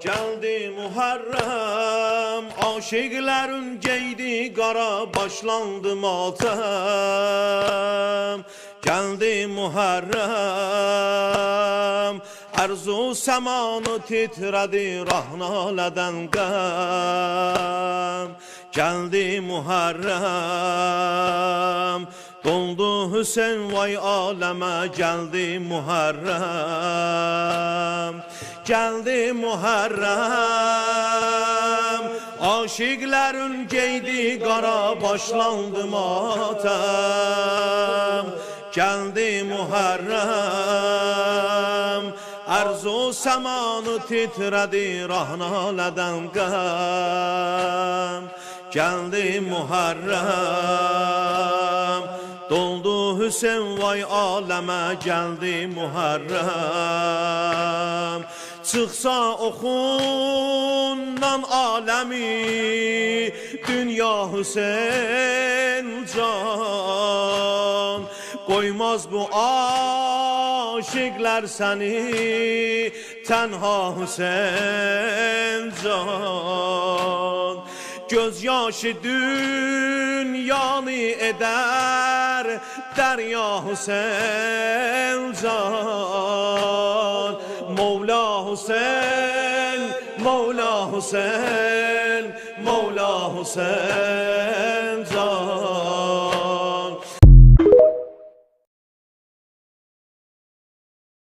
Geldi Muharrem, aşıkların geydi qara, başlandı matem. Geldi Muharrem, arzu semanı titredi, rahnalədən qəm. Geldi Muharrem, doldu Hüseyin vay aleme, geldi Muharrem. Geldi Muharrem, aşıkların geydi qara, başlandı matem. Geldi Muharrem, arzu semanı titredi, rahnalədən qəm. Geldi Muharrem, doldu Hüseyin vay aleme, geldi Muharrem. Çıksa oxundan alemi, dünya Hüseyin can. Koymaz bu aşıklar seni, tenha Hüseyin can. Gözyaşı dünyanı eder, derya Hüseyin can. Mevla Hüseyin, Mevla Hüseyin, Mevla Hüseyin